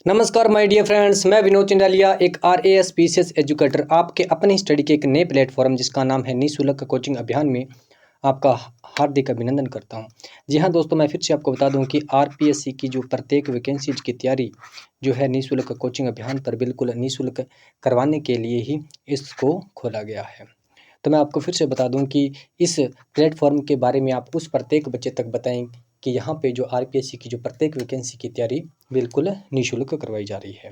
नमस्कार my dear friends, मैं विनोद चिंडालिया, एक आरएएस पीसीएस एजुकेटर, आपके अपने स्टडी के एक नए प्लेटफॉर्म जिसका नाम है निःशुल्क कोचिंग अभियान में आपका हार्दिक अभिनंदन करता हूं। जी हां दोस्तों, मैं फिर से आपको बता दूं कि आरपीएससी की जो प्रत्येक वैकेंसीज की तैयारी जो है निःशुल्क कोचिंग अभियान पर बिल्कुल निःशुल्क करवाने के लिए ही इसको खोला गया है। तो मैं आपको फिर से बता दूं कि इस प्लेटफॉर्म के बारे में आप उस प्रत्येक बच्चे तक बताएं कि यहाँ पे जो आरपीएससी की जो प्रत्येक वैकेंसी की तैयारी बिल्कुल निःशुल्क करवाई जा रही है।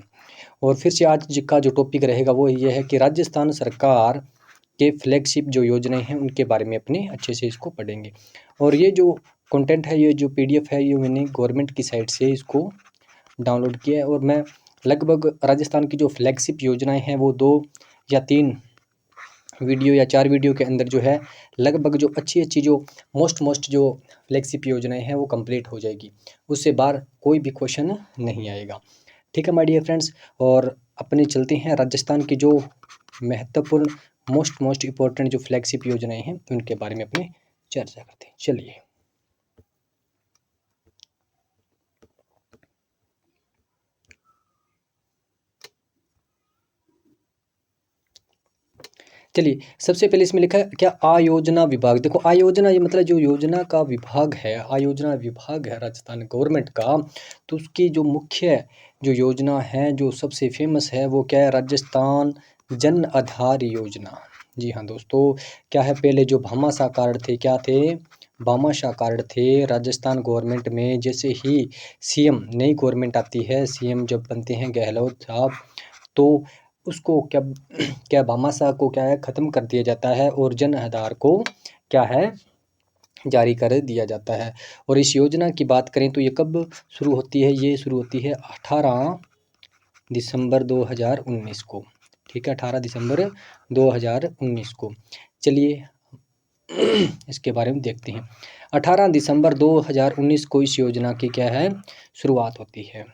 और फिर से आज का जो टॉपिक रहेगा वो ये है कि राजस्थान सरकार के फ्लैगशिप जो योजनाएं हैं उनके बारे में अपने अच्छे से इसको पढ़ेंगे। और ये जो कंटेंट है, ये जो पीडीएफ है, ये मैंने गवर्नमेंट की साइट से इसको डाउनलोड किया है। और मैं लगभग राजस्थान की जो फ्लैगशिप योजनाएं हैं वो 2 या 3 वीडियो या 4 वीडियो के अंदर जो है लगभग जो अच्छी जो मोस्ट जो फ्लैगशिप योजनाएं हैं वो कंप्लीट हो जाएगी। उससे बाहर कोई भी क्वेश्चन नहीं आएगा। ठीक है माय डियर फ्रेंड्स, और अपने चलते हैं राजस्थान की जो महत्वपूर्ण मोस्ट इम्पोर्टेंट जो फ्लैगशिप योजनाएं हैं उनके बारे में अपने चर्चा करते हैं। चलिए, सबसे पहले इसमें लिखा है क्या, आयोजना विभाग। देखो, आयोजना ये मतलब जो योजना का विभाग है, आयोजना विभाग है राजस्थान गवर्नमेंट का। तो उसकी जो मुख्य जो योजना है, जो सबसे फेमस है, वो क्या है? राजस्थान जन आधार योजना। जी हाँ दोस्तों, क्या है? पहले जो भामाशाह कार्ड थे, क्या थे? भामाशाह कार्ड थे। राजस्थान गवर्नमेंट में जैसे ही सीएम, नई गवर्नमेंट आती है, सीएम जब बनते हैं गहलोत साहब, तो उसको क्या क्या भामाशाह को क्या है, ख़त्म कर दिया जाता है और जन आधार को क्या है, जारी कर दिया जाता है। और इस योजना की बात करें तो ये कब शुरू होती है? ये शुरू होती है 18 दिसंबर 2019 को। ठीक है, 18 दिसंबर 2019 को। चलिए इसके बारे में देखते हैं। 18 दिसंबर 2019 को इस योजना की क्या है, शुरुआत होती है।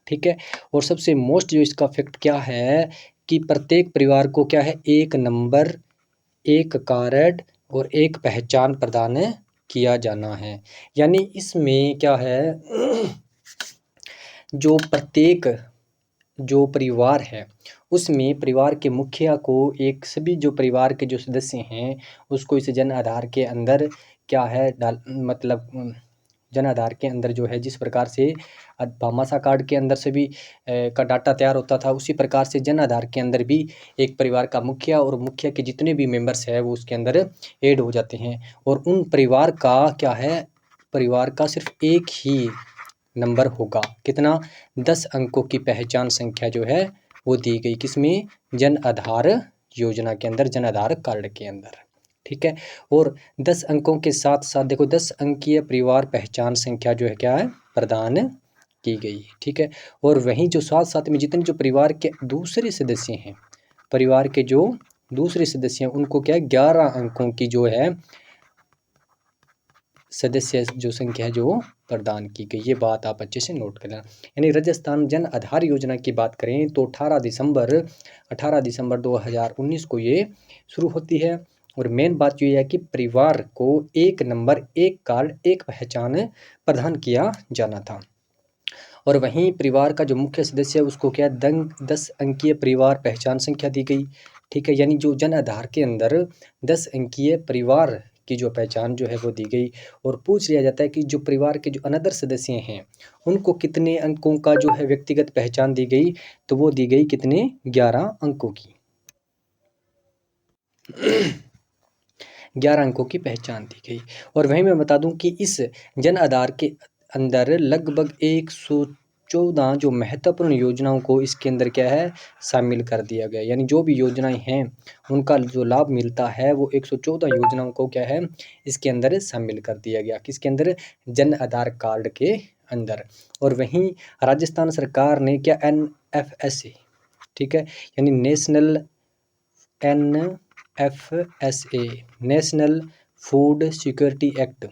ठीक है, और सबसे मोस्ट जो इसका फैक्ट क्या है कि प्रत्येक परिवार को क्या है, एक नंबर, एक कार्ड और एक पहचान प्रदान किया जाना है। यानी इसमें क्या है, जो प्रत्येक जो परिवार है उसमें परिवार के मुखिया को एक, सभी जो परिवार के जो सदस्य हैं उसको इस जन आधार के अंदर क्या है डाल, मतलब जन आधार के अंदर जो है, जिस प्रकार से भामाशाह कार्ड के अंदर सभी का डाटा तैयार होता था, उसी प्रकार से जन आधार के अंदर भी एक परिवार का मुखिया और मुखिया के जितने भी मेंबर्स हैं वो उसके अंदर ऐड हो जाते हैं। और उन परिवार का क्या है, परिवार का सिर्फ एक ही नंबर होगा। कितना? 10 अंकों की पहचान संख्या जो है वो दी गई, किसमें? जन आधार योजना के अंदर, जन आधार कार्ड के अंदर। ठीक है, और 10 अंकों के साथ साथ देखो 10 अंकीय परिवार पहचान संख्या जो है क्या है, प्रदान की गई। ठीक है, और वहीं जो साथ साथ में जितने जो परिवार के दूसरे सदस्य हैं, परिवार के जो दूसरे सदस्य हैं उनको क्या है, 11 अंकों की जो है सदस्य जो संख्या है जो प्रदान की गई। ये बात आप अच्छे से नोट कर लेना। यानी राजस्थान जन आधार योजना की बात करें तो 18 दिसंबर 2019 को ये शुरू होती है। और मेन बात ये है कि परिवार को एक नंबर, एक कार्ड, एक पहचान प्रदान किया जाना था। और वहीं परिवार का जो मुख्य सदस्य है उसको क्या, 10 अंकीय परिवार पहचान संख्या दी गई। ठीक है, यानी जो जन आधार के अंदर 10 अंकीय परिवार की जो पहचान जो है वो दी गई। और पूछ लिया जाता है कि जो परिवार के जो अनदर सदस्य हैं उनको कितने अंकों का जो है व्यक्तिगत पहचान दी गई, तो वो दी गई कितने, 11 अंकों की। 11 अंकों की पहचान दी गई। और वहीं मैं बता दूं कि इस जन आधार के अंदर लगभग 114 जो महत्वपूर्ण योजनाओं को इसके अंदर क्या है, शामिल कर दिया गया। यानी जो भी योजनाएं हैं उनका जो लाभ मिलता है वो 114 योजनाओं को क्या है, इसके अंदर शामिल कर दिया गया। किसके अंदर? जन आधार कार्ड के अंदर। और वहीं राजस्थान सरकार ने क्या, NFSA, ठीक है, यानी NFSA, national food security act,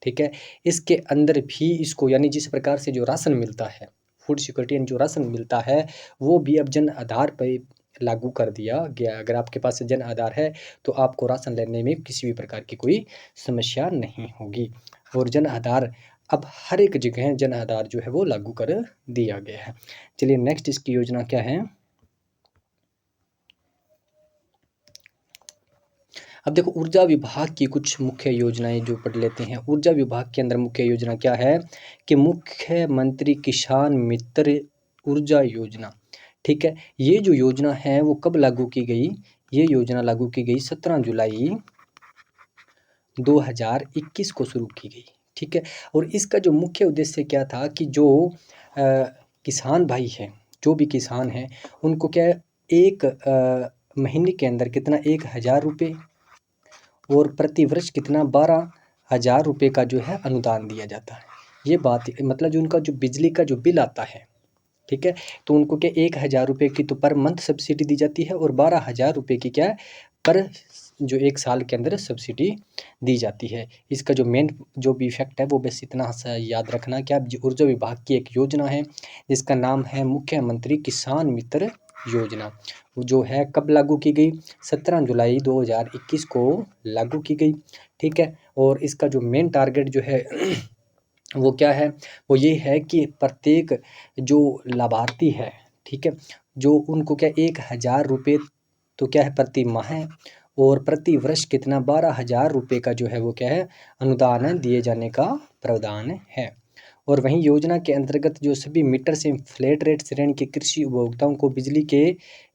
ठीक है, इसके अंदर भी इसको, यानी जिस प्रकार से जो राशन मिलता है, फूड सिक्योरिटी यानी जो राशन मिलता है, वो भी अब जन आधार पर लागू कर दिया गया। अगर आपके पास जन आधार है तो आपको राशन लेने में किसी भी प्रकार की कोई समस्या नहीं होगी। और जन आधार अब हर एक जगह जन आधार जो है वो लागू कर दिया गया है। चलिए नेक्स्ट इसकी योजना क्या है। अब देखो ऊर्जा विभाग की कुछ मुख्य योजनाएं जो पढ़ लेते हैं। ऊर्जा विभाग के अंदर मुख्य योजना क्या है कि मुख्यमंत्री किसान मित्र ऊर्जा योजना। ठीक है, ये जो योजना है वो कब लागू की गई, ये योजना लागू की गई 17 जुलाई 2021 को शुरू की गई। ठीक है, और इसका जो मुख्य उद्देश्य क्या था कि जो किसान भाई हैं, जो भी किसान हैं, उनको क्या है, एक महीने के अंदर कितना 1,000 रुपये और प्रति वर्ष कितना 12,000 रुपये का जो है अनुदान दिया जाता है। ये बात मतलब जो उनका जो बिजली का जो बिल आता है, ठीक है, तो उनको क्या 1,000 रुपये की तो पर मंथ सब्सिडी दी जाती है और 12,000 रुपये की क्या है पर जो 1 साल के अंदर सब्सिडी दी जाती है। इसका जो मेन जो भी इफेक्ट है वो बस इतना सा याद रखना कि आप ऊर्जा विभाग की एक योजना है जिसका नाम है मुख्यमंत्री किसान मित्र योजना, जो है कब लागू की गई, 17 जुलाई 2021 को लागू की गई। ठीक है, और इसका जो मेन टारगेट जो है वो क्या है, वो ये है कि प्रत्येक जो लाभार्थी है, ठीक है, जो उनको क्या 1,000 रुपये तो क्या है प्रति माह है और प्रति वर्ष कितना 12,000 रुपये का जो है वो क्या है अनुदान दिए जाने का प्रावधान है। और वहीं योजना के अंतर्गत जो सभी मीटर से फ्लैट रेट श्रेणी के कृषि उपभोक्ताओं को बिजली के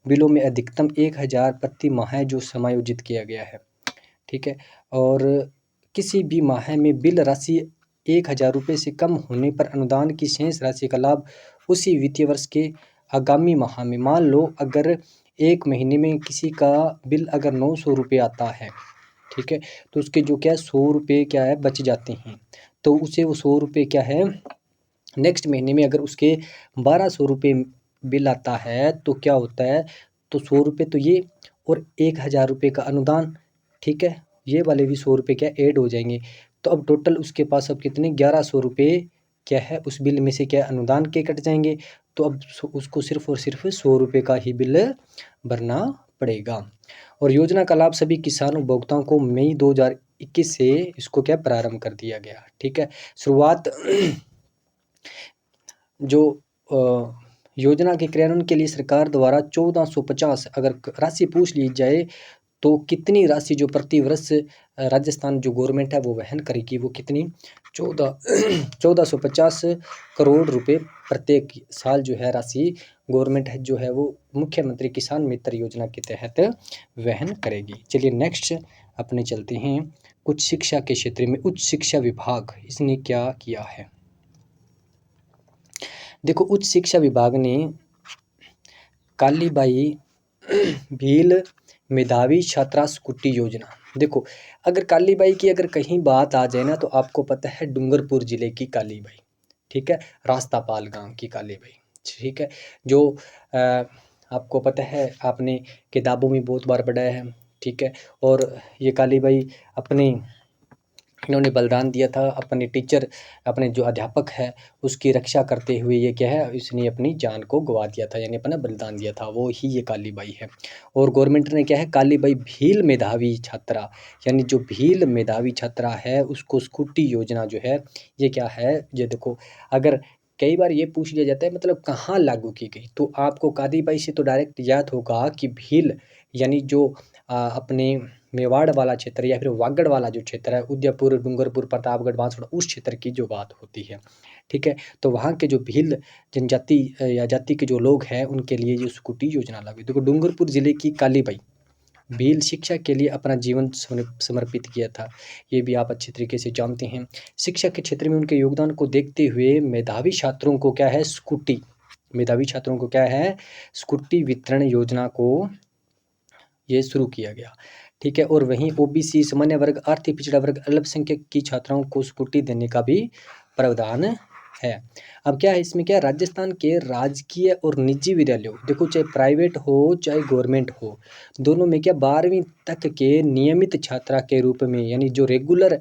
बिलों में अधिकतम 1,000 प्रति माह जो समायोजित किया गया है। ठीक है, और किसी भी माह में बिल राशि 1,000 रुपये से कम होने पर अनुदान की शेष राशि का लाभ उसी वित्तीय वर्ष के आगामी माह में, मान लो अगर एक महीने में किसी का बिल अगर 900 रुपये आता है, ठीक है, तो उसके जो क्या 100 रुपये क्या है बच जाते हैं, तो उसे वो 100 रुपये क्या है नेक्स्ट महीने में अगर उसके 1,200 रुपये बिल आता है तो क्या होता है, तो 100 रुपये तो ये और 1,000 रुपये का अनुदान, ठीक है, ये वाले भी 100 रुपये क्या ऐड हो जाएंगे, तो अब टोटल उसके पास अब कितने 1,100 रुपये क्या है उस बिल में से क्या अनुदान के कट जाएंगे, तो अब उसको सिर्फ और सिर्फ 100 रुपये का ही बिल भरना पड़ेगा। और योजना का लाभ सभी किसान उपभोक्ताओं को मई 2021 से इसको क्या प्रारंभ कर दिया गया। ठीक है, शुरुआत जो योजना के क्रियान्वयन के लिए सरकार द्वारा 1450 अगर राशि पूछ ली जाए तो कितनी राशि जो प्रति वर्ष राजस्थान जो गवर्नमेंट है वो वहन करेगी, वो कितनी 1450 करोड़ रुपए प्रत्येक साल जो है राशि गवर्नमेंट है जो है वो मुख्यमंत्री किसान मित्र योजना के तहत वहन करेगी। चलिए नेक्स्ट अपने चलते हैं कुछ शिक्षा के क्षेत्र में। उच्च शिक्षा विभाग इसने क्या किया है। देखो उच्च शिक्षा विभाग ने कालीबाई भील मेधावी छात्रा स्कूटी योजना, देखो अगर कालीबाई की अगर कहीं बात आ जाए ना तो आपको पता है डूंगरपुर जिले की कालीबाई, ठीक है, रास्तापाल गांव की कालीबाई, ठीक है, जो आपको पता है आपने किताबों में बहुत बार पढ़ा है। ठीक है, और ये कालीबाई अपने इन्होंने बलिदान दिया था, अपने टीचर अपने जो अध्यापक है उसकी रक्षा करते हुए, ये क्या है इसने अपनी जान को गवा दिया था, यानी अपना बलिदान दिया था, वो ही ये कालीबाई है। और गवर्नमेंट ने क्या है कालीबाई भील मेधावी छात्रा, यानी जो भील मेधावी छात्रा है उसको स्कूटी योजना जो है ये क्या है, ये देखो अगर कई बार ये पूछ लिया जाता है मतलब कहाँ लागू की गई, तो आपको कालीबाई से तो डायरेक्ट याद होगा कि भील यानी जो अपने मेवाड़ वाला क्षेत्र या फिर वागड़ वाला जो क्षेत्र है, उदयपुर, डूंगरपुर, प्रतापगढ़, बांसवाड़ा, उस क्षेत्र की जो बात होती है। ठीक है, तो वहाँ के जो भील जनजाति या जाति के जो लोग हैं उनके लिए ये स्कूटी योजना लागू। देखो डूंगरपुर जिले की कालीबाई भील शिक्षा के लिए अपना जीवन समर्पित किया था, ये भी आप अच्छी तरीके से जानते हैं। शिक्षा के क्षेत्र में उनके योगदान को देखते हुए मेधावी छात्रों को क्या है स्कूटी, मेधावी छात्रों को क्या है स्कूटी वितरण योजना को ये शुरू किया गया। ठीक है, और वहीं ओबीसी, सामान्य वर्ग, आर्थिक पिछड़ा वर्ग, अल्पसंख्यक की छात्राओं को स्कूटी देने का भी प्रावधान है। अब क्या है इसमें क्या है, राजस्थान के राजकीय और निजी विद्यालयों, देखो चाहे प्राइवेट हो चाहे गवर्नमेंट हो, दोनों में क्या 12वीं तक के नियमित छात्रा के रूप में, यानी जो रेगुलर,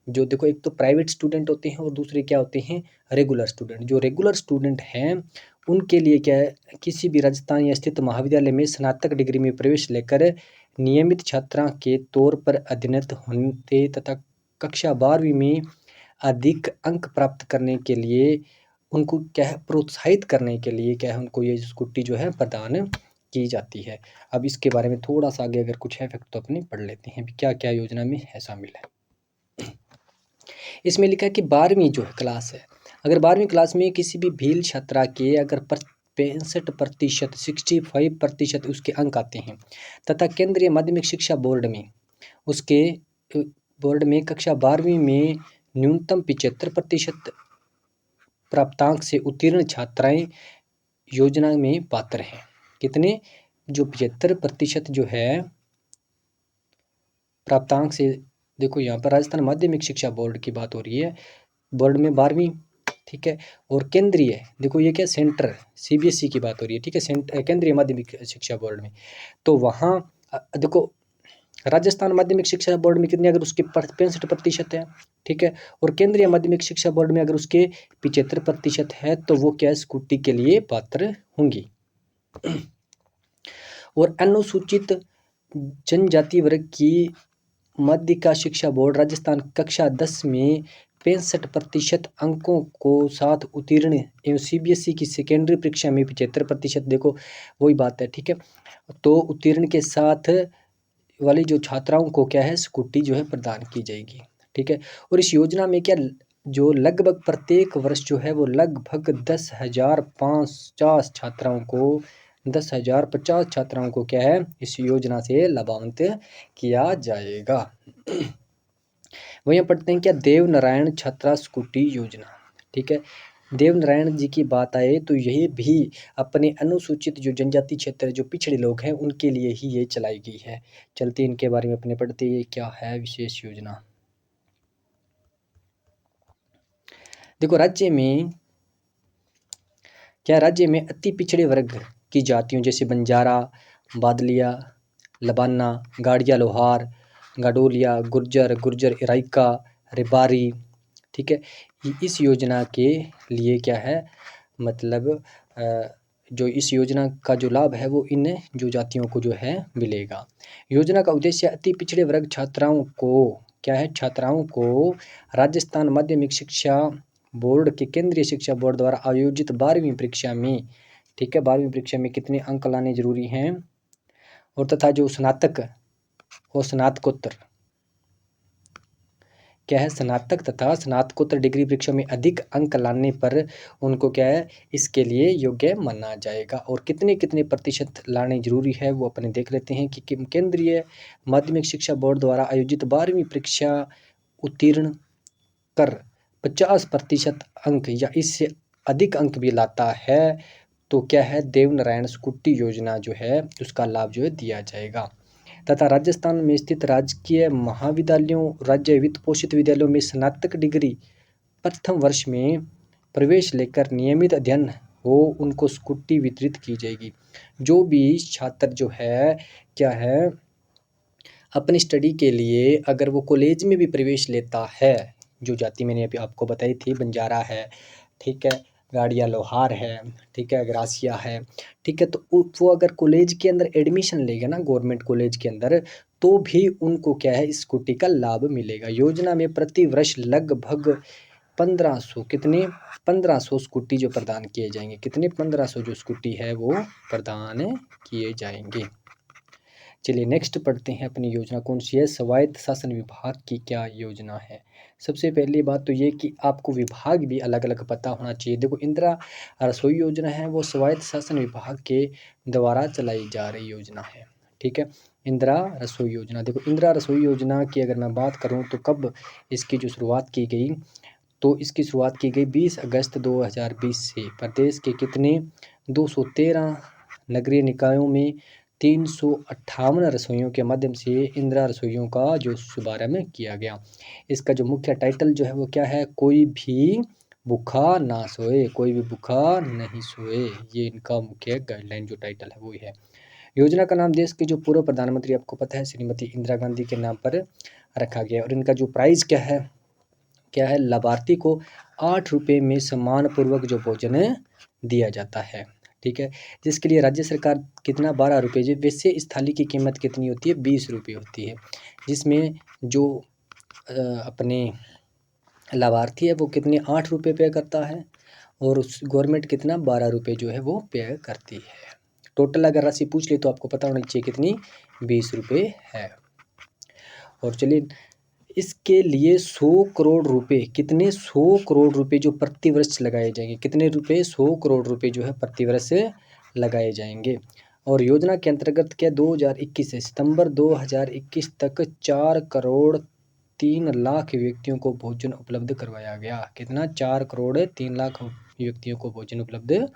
जो देखो एक तो प्राइवेट स्टूडेंट होते हैं और दूसरे क्या होते हैं रेगुलर स्टूडेंट, जो रेगुलर स्टूडेंट हैं उनके लिए क्या है किसी भी राजस्थान या स्थित महाविद्यालय में स्नातक डिग्री में प्रवेश लेकर नियमित छात्रा के तौर पर अध्ययनरत होते तथा कक्षा 12वीं में अधिक अंक प्राप्त करने के लिए उनको क्या है प्रोत्साहित करने के लिए क्या है उनको ये स्कूटी जो है प्रदान की जाती है। अब इसके बारे में थोड़ा सा आगे अगर कुछ है फैक्ट तो अपने पढ़ लेते हैं क्या क्या योजना में है शामिल है। इसमें लिखा है कि 12वीं जो है क्लास है, अगर 12वीं क्लास में किसी भी भील छात्रा के अगर 65% 65% उसके अंक आते हैं तथा केंद्रीय माध्यमिक शिक्षा बोर्ड में उसके बोर्ड में कक्षा 12वीं में न्यूनतम 75% प्राप्तांक से उत्तीर्ण छात्राएं योजना में पात्र हैं। कितने? जो 75% जो है प्राप्तांक से, देखो यहाँ पर राजस्थान माध्यमिक शिक्षा बोर्ड की बात हो रही है, बोर्ड में 12वीं, ठीक है, और केंद्रीय, देखो ये क्या सेंटर सीबीएसई की बात हो रही है, ठीक है, केंद्रीय माध्यमिक शिक्षा बोर्ड में, तो वहाँ देखो राजस्थान माध्यमिक शिक्षा बोर्ड में कितने, अगर उसके 65% है, ठीक है, और केंद्रीय माध्यमिक शिक्षा बोर्ड में अगर उसके 75% है तो वो क्या स्कूटी के लिए पात्र होंगी। और अनुसूचित जनजाति वर्ग की माध्यमिक शिक्षा बोर्ड राजस्थान कक्षा 10 में 65% अंकों को साथ उत्तीर्ण एवं सीबीएसई की सेकेंडरी परीक्षा में 75%, देखो वही बात है, ठीक है, तो उत्तीर्ण के साथ वाली जो छात्राओं को क्या है स्कूटी जो है प्रदान की जाएगी, ठीक है। और इस योजना में क्या जो लगभग प्रत्येक वर्ष जो है वो लगभग 10,050 छात्राओं को 10,050 छात्राओं को क्या है इस योजना से लाभान्वित किया जाएगा। वहीं पढ़ते हैं क्या देव नारायण छात्रा स्कूटी योजना, ठीक है, देव नारायण जी की बात आए तो यही भी अपने अनुसूचित जो जनजाति क्षेत्र जो पिछड़े लोग हैं उनके लिए ही ये चलाई गई है। चलते इनके बारे में अपने पढ़ते हैं क्या है विशेष योजना। देखो राज्य में अति पिछड़े वर्ग की जातियों जैसे बंजारा, बादलिया, लबाना, गाड़िया लोहार, गाडोलिया, गुर्जर इराइका, रिबारी, ठीक है, इस योजना के लिए क्या है मतलब जो इस योजना का जो लाभ है वो इन जो जातियों को जो है मिलेगा। योजना का उद्देश्य अति पिछड़े वर्ग छात्राओं को क्या है छात्राओं को राजस्थान माध्यमिक शिक्षा बोर्ड के केंद्रीय शिक्षा बोर्ड द्वारा आयोजित 12वीं परीक्षा में, ठीक है, 12वीं परीक्षा में कितने अंक लाने जरूरी हैं, और तथा जो स्नातक और स्नातकोत्तर क्या है स्नातक तथा स्नातकोत्तर डिग्री परीक्षा में अधिक अंक लाने पर उनको क्या है इसके लिए योग्य माना जाएगा। और कितने कितने प्रतिशत लाने जरूरी है वो अपने देख लेते हैं कि केंद्रीय माध्यमिक शिक्षा बोर्ड द्वारा आयोजित 12वीं परीक्षा उत्तीर्ण कर 50% अंक या इससे अधिक अंक भी लाता है तो क्या है देव नारायण स्कूटी योजना जो है उसका लाभ जो है दिया जाएगा। तथा राजस्थान में स्थित राजकीय महाविद्यालयों राज्य वित्त पोषित विद्यालयों में स्नातक डिग्री प्रथम वर्ष में प्रवेश लेकर नियमित अध्ययन हो उनको स्कूटी वितरित की जाएगी। जो भी छात्र जो है क्या है अपनी स्टडी के लिए अगर वो कॉलेज में भी प्रवेश लेता है, जो जाति मैंने अभी आपको बताई थी बंजारा है, ठीक है, गाड़िया लोहार है, ठीक है, ग्रासिया है, ठीक है, तो वो अगर कॉलेज के अंदर एडमिशन लेगा ना गवर्नमेंट कॉलेज के अंदर तो भी उनको क्या है स्कूटी का लाभ मिलेगा। योजना में प्रति वर्ष लगभग 1500 कितने 1500 स्कूटी जो प्रदान किए जाएंगे, कितने 1500 जो स्कूटी है वो प्रदान किए जाएंगे। चलिए नेक्स्ट पढ़ते हैं अपनी योजना कौन सी है, स्वायत्त शासन विभाग की क्या योजना है। सबसे पहली बात तो ये कि आपको विभाग भी अलग अलग पता होना चाहिए। देखो इंदिरा रसोई योजना है वो स्वायत्त शासन विभाग के द्वारा चलाई जा रही योजना है, ठीक है, इंदिरा रसोई योजना। देखो इंदिरा रसोई योजना की अगर मैं बात करूँ तो कब इसकी जो शुरुआत की गई, तो इसकी शुरुआत की गई 20 अगस्त 2020 से। प्रदेश के कितने 213 नगरीय निकायों में 358 रसोइयों के माध्यम से इंदिरा रसोइयों का जो शुभारंभ किया गया। इसका जो मुख्य टाइटल जो है वो क्या है, कोई भी भूखा ना सोए, कोई भी भूखा नहीं सोए, ये इनका मुख्य गाइडलाइन जो टाइटल है वो है। योजना का नाम देश के जो पूर्व प्रधानमंत्री आपको पता है श्रीमती इंदिरा गांधी के नाम पर रखा गया। और इनका जो प्राइस क्या है लाभार्थी को 8 रुपये में सम्मानपूर्वक जो भोजन दिया जाता है, ठीक है, जिसके लिए राज्य सरकार कितना 12 रुपये, वैसे इस थाली की कीमत कितनी होती है 20 रुपये होती है, जिसमें जो अपने लाभार्थी है वो कितने 8 रुपये पे करता है और उस गवर्नमेंट कितना 12 रुपये जो है वो पे करती है। टोटल अगर राशि पूछ ले तो आपको पता होना चाहिए कितनी 20 रुपये है। और चलिए इसके लिए 100 करोड़ रुपए कितने 100 करोड़ रुपए जो प्रति वर्ष लगाए जाएंगे। कितने रुपए 100 करोड़ रुपए जो है प्रति वर्ष लगाए जाएंगे। और योजना के अंतर्गत क्या 2021 से सितंबर 2021 तक 4 करोड़ 3 लाख व्यक्तियों को भोजन उपलब्ध करवाया गया। कितना 4 करोड़ 3 लाख व्यक्तियों को भोजन उपलब्ध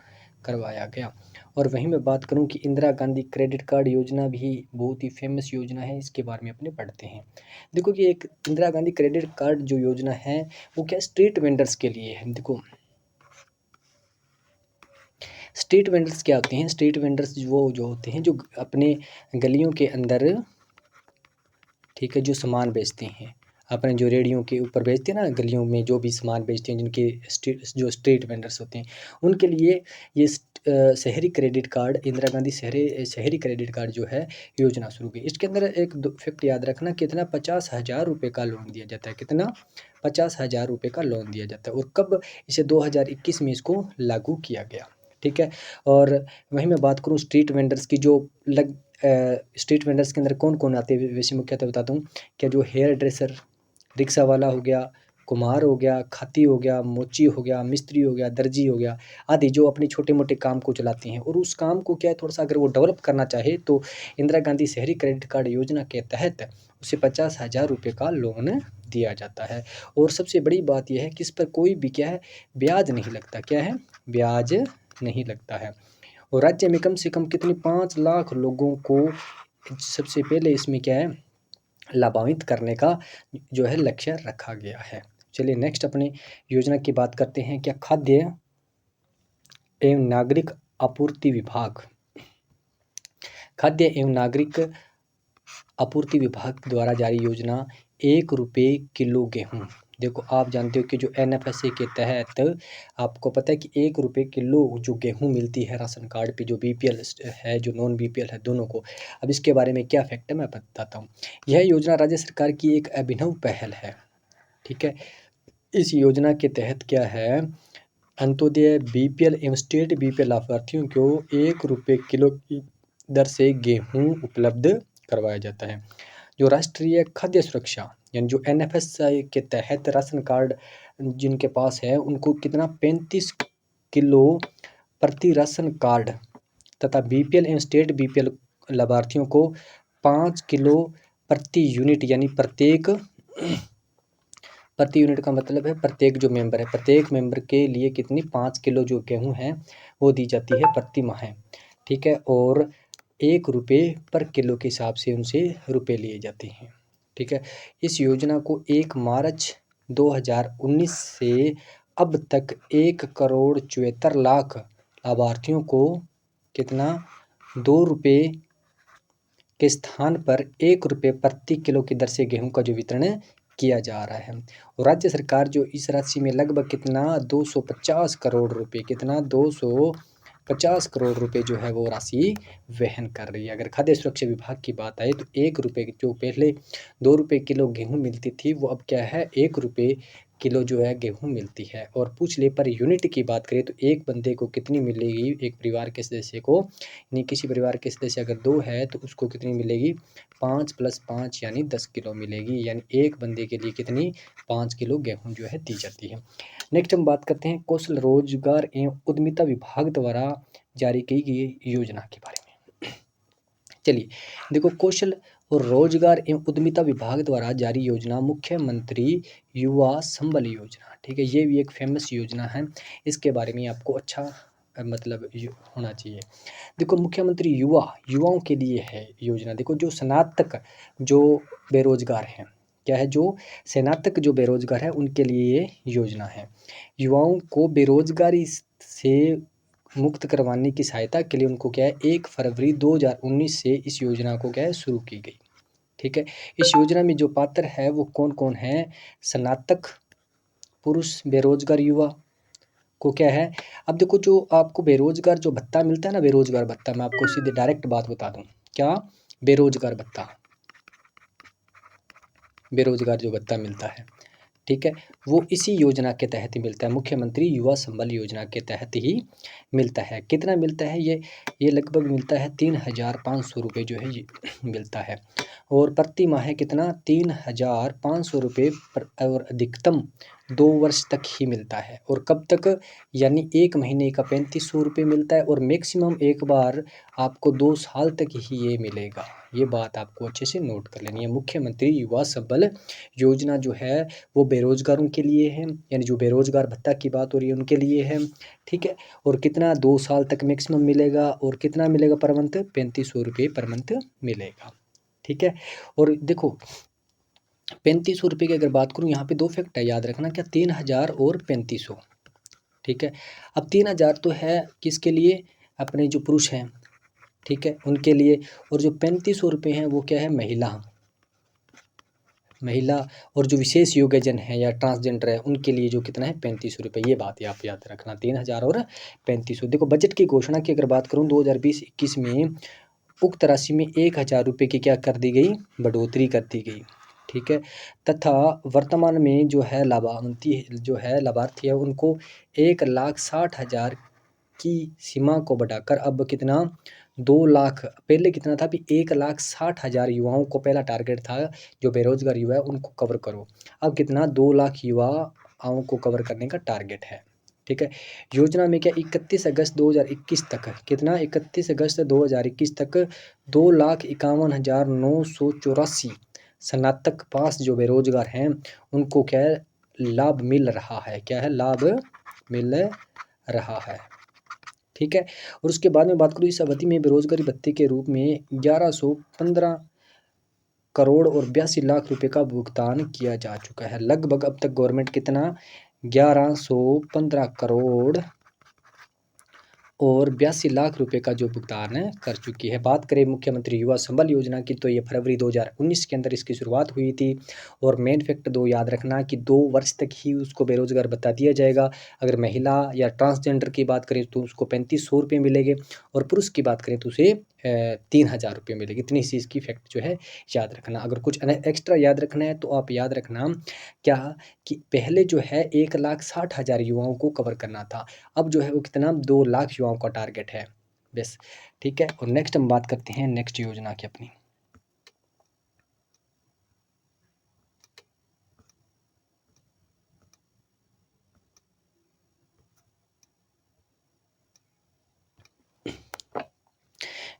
करवाया गया। और वहीं मैं बात करूं कि इंदिरा गांधी क्रेडिट कार्ड योजना भी बहुत ही फेमस योजना है, इसके बारे में अपने पढ़ते हैं। देखो कि एक इंदिरा गांधी क्रेडिट कार्ड जो योजना है वो क्या स्ट्रीट वेंडर्स के लिए है। देखो स्ट्रीट वेंडर्स क्या होते हैं, स्ट्रीट वेंडर्स वो जो होते हैं जो अपने गलियों के अंदर, ठीक है, जो सामान बेचते हैं, अपने जो रेडियो के ऊपर बेचते हैं ना, गलियों में जो भी सामान बेचते हैं, जिनके जो स्ट्रीट वेंडर्स होते हैं उनके लिए ये शहरी क्रेडिट कार्ड, इंदिरा गांधी शहरी क्रेडिट कार्ड जो है योजना शुरू की। इसके अंदर एक फैक्ट याद रखना, कितना 50,000 रुपये का लोन दिया जाता है। कितना 50,000 रुपये का लोन दिया जाता है। और कब इसे 2021 में इसको लागू किया गया, ठीक है। और वहीं मैं बात करूँ स्ट्रीट वेंडर्स की, जो स्ट्रीट वेंडर्स के अंदर कौन कौन आते हैं वैसे मुख्यतः बताता हूँ। क्या जो हेयर ड्रेसर, रिक्शा वाला हो गया, कुम्हार हो गया, खाती हो गया, मोची हो गया, मिस्त्री हो गया, दर्जी हो गया आदि, जो अपनी छोटे मोटे काम को चलाते हैं और उस काम को क्या है थोड़ा सा अगर वो डेवलप करना चाहे तो इंदिरा गांधी शहरी क्रेडिट कार्ड योजना के तहत उसे 50,000 रुपये का लोन दिया जाता है। और सबसे बड़ी बात यह है कि इस पर कोई भी क्या है ब्याज नहीं लगता। क्या है, ब्याज नहीं लगता है। और राज्य में कम से कम कितनी 5 लाख लोगों को सबसे पहले इसमें क्या है लाभान्वित करने का जो है लक्ष्य रखा गया है। चलिए नेक्स्ट अपने योजना की बात करते हैं। क्या खाद्य एवं नागरिक आपूर्ति विभाग, खाद्य एवं नागरिक आपूर्ति विभाग द्वारा जारी योजना 1 रुपये किलो गेहूँ। देखो आप जानते हो कि जो NFSA के तहत आपको पता है कि 1 रुपये किलो जो गेहूँ मिलती है राशन कार्ड पे, जो BPL है जो नॉन BPL है दोनों को। अब इसके बारे में क्या फैक्ट है मैं बताता हूँ। यह योजना राज्य सरकार की एक अभिनव पहल है, ठीक है। इस योजना के तहत क्या है अंत्योदय BPL एवं स्टेट BPL लाभार्थियों को 1 रुपये किलो की दर से गेहूँ उपलब्ध करवाया जाता है। जो राष्ट्रीय खाद्य सुरक्षा यानी जो NFSA के तहत राशन कार्ड जिनके पास है उनको कितना 35 किलो प्रति राशन कार्ड तथा BPL एवं स्टेट BPL लाभार्थियों को 5 किलो प्रति यूनिट, यानी प्रति यूनिट का मतलब है प्रत्येक जो मेंबर है, प्रत्येक मेंबर के लिए कितनी 5 किलो जो गेहूँ है वो दी जाती है प्रति माह, ठीक है। और 1 रुपये पर किलो के हिसाब से उनसे रुपए लिए जाते हैं, ठीक है। इस योजना को 1 मार्च 2019 से अब तक 1 करोड़ 74 लाख लाभार्थियों को कितना 2 रुपये के स्थान पर 1 रुपये प्रति किलो की दर से गेहूं का जो वितरण किया जा रहा है। और राज्य सरकार जो इस राशि में लगभग कितना 250 करोड़ रुपए, कितना 250 करोड़ रुपए जो है वो राशि वहन कर रही है। अगर खाद्य सुरक्षा विभाग की बात आए तो 1 रुपये जो पहले 2 रुपये किलो गेहूँ मिलती थी वो अब क्या है 1 रुपये किलो जो है गेहूँ मिलती है। और पूछ ले पर यूनिट की बात करें तो एक बंदे को कितनी मिलेगी, एक परिवार के सदस्य को, यानी किसी परिवार के सदस्य अगर 2 है तो उसको कितनी मिलेगी 5 + 5 यानी 10 किलो मिलेगी। यानी एक बंदे के लिए कितनी 5 किलो गेहूँ जो है दी जाती है। नेक्स्ट हम बात करते हैं कौशल रोजगार एवं उद्यमिता विभाग द्वारा जारी की गई योजना के बारे में। चलिए देखो कौशल और रोजगार एवं उद्यमिता विभाग द्वारा जारी योजना मुख्यमंत्री युवा संबल योजना, ठीक है। ये भी एक फेमस योजना है, इसके बारे में आपको अच्छा मतलब होना चाहिए। देखो मुख्यमंत्री युवाओं के लिए है योजना। देखो जो स्नातक जो बेरोजगार हैं, क्या है जो स्नातक जो बेरोजगार है उनके लिए ये योजना है। युवाओं को बेरोजगारी से मुक्त करवाने की सहायता के लिए उनको क्या है 1 फरवरी 2019 से इस योजना को क्या है शुरू की गई, ठीक है। इस योजना में जो पात्र है वो कौन कौन है, स्नातक पुरुष बेरोजगार युवा को क्या है। अब देखो जो आपको बेरोजगार जो भत्ता मिलता है ना, बेरोजगार भत्ता, मैं आपको सीधे डायरेक्ट बात बता दूं, क्या बेरोजगार भत्ता, बेरोजगार जो भत्ता मिलता है ठीक है, वो इसी योजना के तहत ही मिलता है, मुख्यमंत्री युवा संबल योजना के तहत ही मिलता है। कितना मिलता है ये लगभग मिलता है 3,500 रुपये जो है ये मिलता है। और प्रति माह कितना 3,500 रुपये और अधिकतम 2 वर्ष तक ही मिलता है। और कब तक, यानी 1 महीने का 3500 रुपये मिलता है और मैक्सिमम एक बार आपको 2 साल तक ही ये मिलेगा। ये बात आपको अच्छे से नोट कर लेनी है। मुख्यमंत्री युवा संबल योजना जो है वो बेरोजगारों के लिए है, यानी जो बेरोजगार भत्ता की बात हो रही है उनके लिए है। ठीक है, और कितना 2 साल तक मैक्सिमम मिलेगा और कितना मिलेगा पर मंथ, 3500 रुपये पर मंथ मिलेगा। ठीक है, और देखो 3500 रुपये की अगर बात करूँ, यहाँ पे 2 फैक्ट है याद रखना, क्या 3,000 और 3500। ठीक है, अब 3,000 तो है किसके लिए, अपने जो पुरुष हैं, ठीक है, उनके लिए। और जो 3500 रुपये हैं वो क्या है, महिला और जो विशेष योग्यजन है या ट्रांसजेंडर है उनके लिए जो कितना है 3500 रुपये। ये बात आप याद रखना, 3,000 और 3500। देखो बजट की घोषणा की अगर बात करूँ 2020-21 में उक्त राशि में 1,000 रुपये की क्या कर दी गई, बढ़ोतरी कर दी गई। ठीक है, तथा वर्तमान में जो है लाभार्थी है उनको 1,60,000 की सीमा को बढ़ाकर अब कितना 2 लाख, पहले कितना था, अभी 1,60,000 युवाओं को पहला टारगेट था, जो बेरोजगार युवा है उनको कवर करो। अब कितना 2 लाख युवाओं को कवर करने का टारगेट है। ठीक है, योजना में क्या 31 अगस्त 2021 तक, कितना 31 अगस्त 2021 तक 2,51,984 स्नातक पास जो बेरोजगार हैं उनको क्या है, लाभ मिल रहा है। क्या है, लाभ मिल रहा है। ठीक है, और उसके बाद में बात करूँ इस अवधि में बेरोजगारी भत्ते के रूप में 1115 करोड़ और 82 लाख रुपए का भुगतान किया जा चुका है। लगभग अब तक गवर्नमेंट कितना 1115 करोड़ और 82 लाख रुपए का जो भुगतान कर चुकी है। बात करें मुख्यमंत्री युवा संबल योजना की तो ये फरवरी 2019 के अंदर इसकी शुरुआत हुई थी। और मेन फैक्ट 2 याद रखना कि 2 वर्ष तक ही उसको बेरोजगार भत्ता दिया जाएगा। अगर महिला या ट्रांसजेंडर की बात करें तो उसको 3500 रुपये मिलेंगे और पुरुष की बात करें तो उसे 3,000 रुपये मिलेगी। इतनी सी इसकी फैक्ट जो है याद रखना। अगर कुछ एक्स्ट्रा याद रखना है तो आप याद रखना क्या कि पहले जो है 1,60,000 युवाओं को कवर करना था, अब जो है वो कितना 2 लाख युवाओं का टारगेट है बस। ठीक है, और नेक्स्ट हम बात करते हैं नेक्स्ट योजना की अपनी।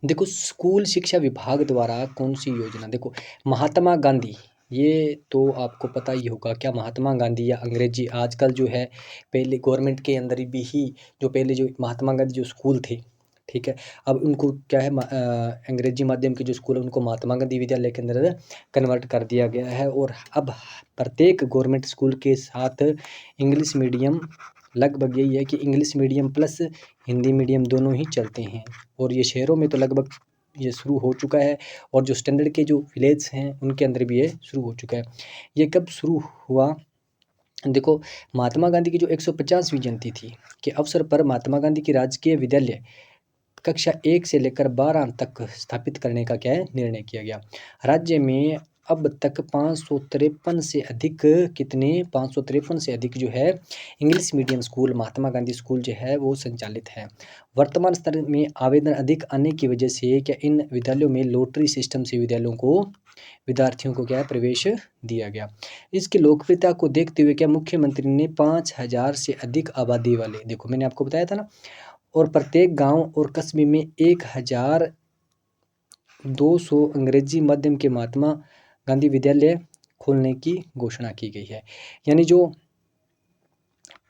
देखो स्कूल शिक्षा विभाग द्वारा कौन सी योजना, देखो महात्मा गांधी, ये तो आपको पता ही होगा क्या महात्मा गांधी या अंग्रेजी आजकल जो है, पहले गवर्नमेंट के अंदर भी ही जो पहले जो महात्मा गांधी जो स्कूल थे, ठीक है, अब उनको क्या है अंग्रेजी माध्यम के जो स्कूल है उनको महात्मा गांधी विद्यालय के अंदर कन्वर्ट कर दिया गया है। और अब प्रत्येक गवर्नमेंट स्कूल के साथ इंग्लिश मीडियम, लगभग यही है कि English medium plus Hindi medium दोनों ही चलते हैं। और ये शहरों में तो लगभग ये शुरू हो चुका है और जो स्टैंडर्ड के जो विलेज हैं उनके अंदर भी ये शुरू हो चुका है। ये कब शुरू हुआ, देखो महात्मा गांधी की जो 150वीं जयंती थी के अवसर पर महात्मा गांधी की राजकीय विद्यालय कक्षा 1 से लेकर 12 तक स्थापित करने का क्या है निर्णय किया गया। राज्य में अब तक 553 से अधिक, कितने 553 से अधिक जो है English medium school Mahatma Gandhi school जो है वो संचालित है। वर्तमान स्तर में आवेदन अधिक आने की वजह से क्या इन विद्यालयों में लॉटरी सिस्टम से विद्यार्थियों को क्या है प्रवेश दिया गया। इसकी लोकप्रियता को देखते हुए क्या मुख्यमंत्री ने 5,000 से अधिक आबादी वाले, देखो मैंने आपको बताया था ना, और प्रत्येक गांव और कस्बे में 1,200 अंग्रेजी माध्यम के महात्मा गांधी विद्यालय खोलने की घोषणा की गई है। यानी जो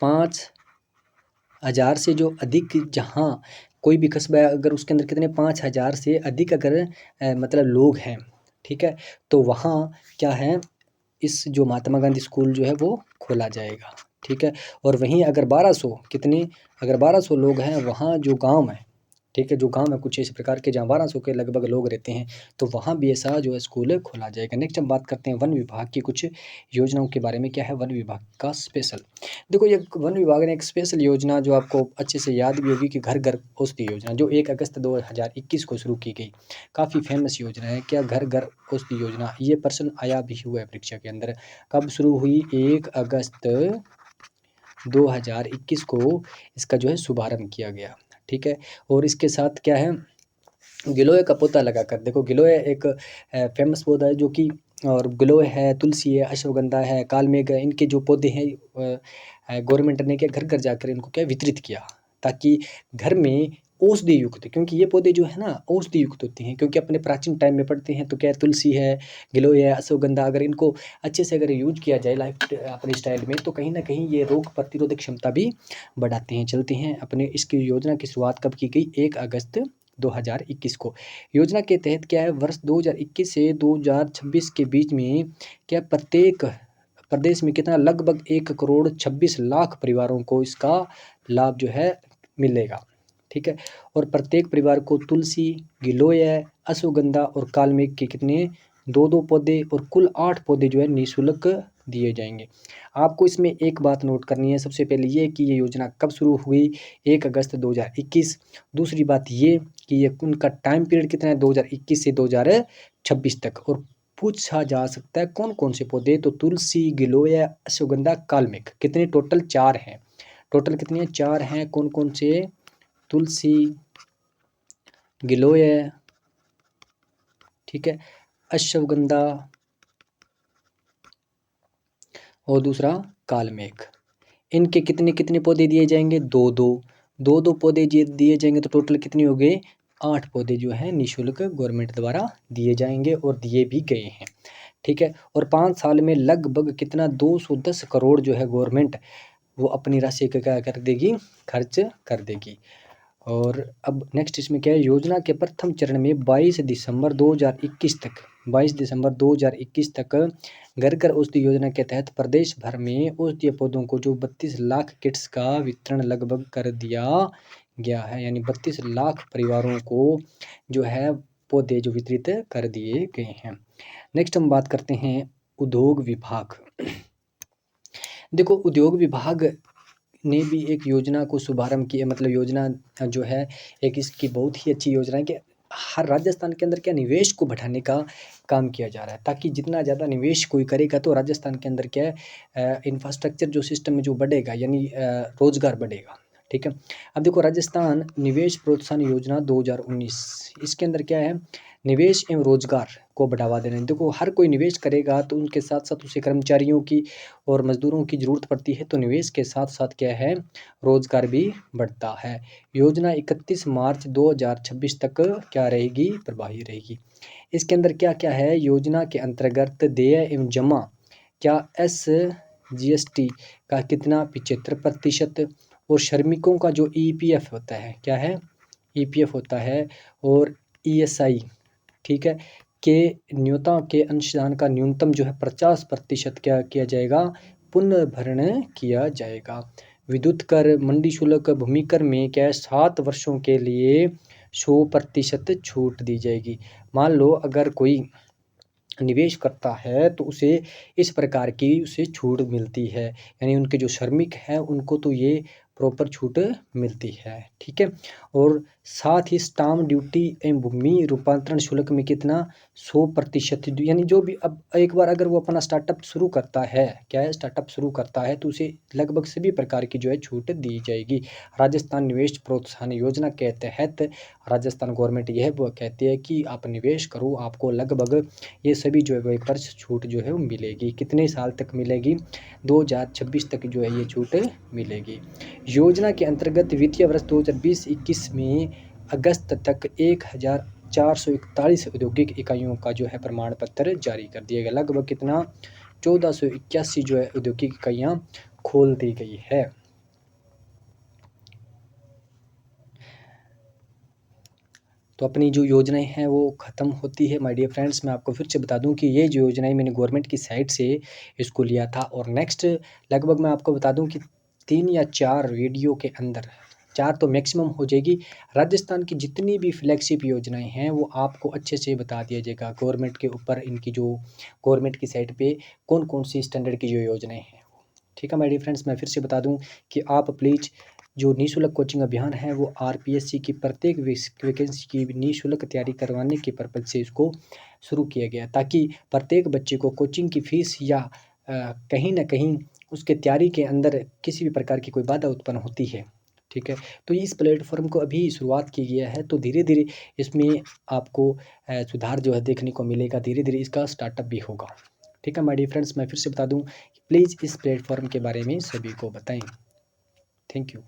5,000 से जो अधिक, जहां कोई भी कस्बा है अगर उसके अंदर कितने 5,000 से अधिक अगर मतलब लोग हैं, ठीक है, तो वहाँ क्या है इस जो महात्मा गांधी स्कूल जो है वो खोला जाएगा। ठीक है, और वहीं अगर 1,200 कितने, अगर 1,200 लोग हैं वहाँ जो गांव है, ठीक है, जो गाँव में कुछ इस प्रकार के जहाँ 1200 के लगभग लोग रहते हैं, तो वहाँ भी ऐसा जो है स्कूल खोला जाएगा। नेक्स्ट हम बात करते हैं वन विभाग की कुछ योजनाओं के बारे में। क्या है वन विभाग का स्पेशल? देखो, ये वन विभाग ने एक स्पेशल योजना जो आपको अच्छे से याद भी होगी कि घर घर औषधि योजना, जो 1 अगस्त 2021 को शुरू की गई। काफ़ी फेमस योजना है। क्या घर घर औषधि योजना, ये प्रश्न आया भी हुआ है परीक्षा के अंदर। कब शुरू हुई? 1 अगस्त 2021 को इसका जो है शुभारंभ किया गया। ठीक है, और इसके साथ क्या है, गिलोय का पौधा लगाकर, देखो गिलोय एक फेमस पौधा है जो कि, और गिलोय है, तुलसी है, अश्वगंधा है, कालमेघ है, इनके जो पौधे हैं गवर्नमेंट ने क्या घर घर जाकर इनको क्या वितरित किया, ताकि घर में औषधि युक्त, क्योंकि ये पौधे जो है ना औषधि युक्त होते हैं, क्योंकि अपने प्राचीन टाइम में पढ़ते हैं तो क्या है, तुलसी है, गिलोय है, अश्वगंधा, अगर इनको अच्छे से अगर यूज किया जाए लाइफ अपने स्टाइल में, तो कहीं ना कहीं ये रोग प्रतिरोधक क्षमता भी बढ़ाते हैं। चलते हैं अपने इसकी योजना की शुरुआत कब की गई? 1 अगस्त 2021 को। योजना के तहत क्या है, वर्ष 2021 से 2026 के बीच में क्या प्रत्येक प्रदेश में कितना, लगभग 1,26,00,000 परिवारों को इसका लाभ जो है मिलेगा। ठीक है, और प्रत्येक परिवार को तुलसी, गिलोय, अश्वगंधा और कालमेघ के कितने, 2-2 पौधे और कुल 8 पौधे जो है निःशुल्क दिए जाएंगे। आपको इसमें एक बात नोट करनी है, सबसे पहले ये कि ये योजना कब शुरू हुई? 1 अगस्त 2021। दूसरी बात ये कि ये उनका टाइम पीरियड कितना है, 2021 से 2026 तक। और पूछा जा सकता है कौन कौन से पौधे, तो तुलसी, गिलोय, अश्वगंधा, कालमेघ, कितने टोटल? 4 हैं। टोटल कितने हैं? 4 हैं। कौन कौन से? तुलसी, गिलोय, ठीक है, अश्वगंधा और दूसरा कालमेघ। इनके कितने कितने पौधे दिए जाएंगे? 2-2 पौधे दिए जाएंगे, तो टोटल कितने हो गए? 8 पौधे जो है निःशुल्क गवर्नमेंट द्वारा दिए जाएंगे और दिए भी गए हैं। ठीक है, और 5 साल में लगभग कितना, 210 करोड़ जो है गवर्नमेंट वो अपनी राशि का क्या कर देगी, खर्च कर देगी। और अब नेक्स्ट इसमें क्या है, योजना के प्रथम चरण में 22 दिसंबर 2021 तक घर घर औषधि योजना के तहत प्रदेश भर में औषधीय पौधों को जो 32 लाख किट्स का वितरण लगभग कर दिया गया है। यानी 32 लाख परिवारों को जो है पौधे जो वितरित कर दिए गए हैं। नेक्स्ट हम बात करते हैं उद्योग विभाग। देखो, उद्योग विभाग ने भी एक योजना को शुभारंभ किया, मतलब योजना जो है एक इसकी बहुत ही अच्छी योजना है कि हर राजस्थान के अंदर क्या निवेश को बढ़ाने का काम किया जा रहा है, ताकि जितना ज़्यादा निवेश कोई करेगा तो राजस्थान के अंदर क्या है इंफ्रास्ट्रक्चर जो सिस्टम में जो बढ़ेगा, यानी रोजगार बढ़ेगा। ठीक है, अब देखो राजस्थान निवेश प्रोत्साहन योजना 2019, इसके अंदर क्या है, निवेश एवं रोजगार को बढ़ावा देना है। देखो, हर कोई निवेश करेगा तो उनके साथ साथ उसे कर्मचारियों की और मजदूरों की ज़रूरत पड़ती है, तो निवेश के साथ साथ क्या है, रोजगार भी बढ़ता है। योजना 31 मार्च 2026 तक क्या रहेगी, प्रभावी रहेगी। इसके अंदर क्या क्या है, योजना के अंतर्गत देय एवं जमा क्या SGST का कितना, 75%, और श्रमिकों का जो EPF होता है, क्या है, EPF होता है, और ESI, ठीक है, के न्यूनतम के अंशदान का न्यूनतम जो है 50% क्या किया जाएगा, पुनर्भरण किया जाएगा। विद्युत कर, मंडी शुल्क, भूमि कर में क्या है, 7 वर्षों के लिए 100% छूट दी जाएगी। मान लो अगर कोई निवेश करता है तो उसे इस प्रकार की उसे छूट मिलती है, यानी उनके जो श्रमिक हैं उनको तो ये प्रॉपर छूट मिलती है। ठीक है, और साथ ही स्टाम्प ड्यूटी एवं भूमि रूपांतरण शुल्क में कितना, 100%, यानी जो भी अब एक बार अगर वो अपना स्टार्टअप शुरू करता है, क्या है, स्टार्टअप शुरू करता है तो उसे लगभग सभी प्रकार की जो है छूट दी जाएगी। राजस्थान निवेश प्रोत्साहन योजना के तहत राजस्थान गवर्नमेंट यह वो कहती है कि आप निवेश करो, आपको लगभग ये सभी जो है वो पर छूट जो है वो मिलेगी। कितने साल तक मिलेगी, 2026 तक जो है ये छूट मिलेगी। योजना के अंतर्गत वित्तीय वर्ष 2020-21 में अगस्त तक 1441 औद्योगिक इकाइयों का जो है प्रमाण पत्र जारी कर दिया गया। लगभग कितना, 1481 जो है औद्योगिक इकाइयाँ खोल दी गई है। तो अपनी जो योजनाएं हैं वो ख़त्म होती है। माय डियर फ्रेंड्स, मैं आपको फिर से बता दूं कि ये जो योजनाएं मैंने गवर्नमेंट की साइट से इसको लिया था, और नेक्स्ट लगभग मैं आपको बता दूं कि 3 या 4 वीडियो के अंदर 4 तो मैक्सिमम हो जाएगी। राजस्थान की जितनी भी फ्लैगशिप योजनाएं हैं वो आपको अच्छे से बता दिया जाएगा। गवर्नमेंट के ऊपर इनकी जो गवर्नमेंट की साइट पे कौन कौन सी स्टैंडर्ड की जो योजनाएं हैं। ठीक है माय डियर फ्रेंड्स, मैं फिर से बता दूं कि आप प्लीज़ जो निःशुल्क कोचिंग अभियान है वो आरपीएससी की प्रत्येक वैकेंसी की निःशुल्क तैयारी करवाने के पर्पज से इसको शुरू किया गया, ताकि प्रत्येक बच्चे को कोचिंग की फीस या कहीं ना कहीं उसके तैयारी के अंदर किसी भी प्रकार की कोई बाधा उत्पन्न होती है। ठीक है, तो इस प्लेटफॉर्म को अभी शुरुआत किया गया है, तो धीरे धीरे इसमें आपको सुधार जो है देखने को मिलेगा। धीरे धीरे इसका स्टार्टअप भी होगा। ठीक है माय डियर फ्रेंड्स, मैं फिर से बता दूं, प्लीज़ इस प्लेटफॉर्म के बारे में सभी को बताएं। Thank you.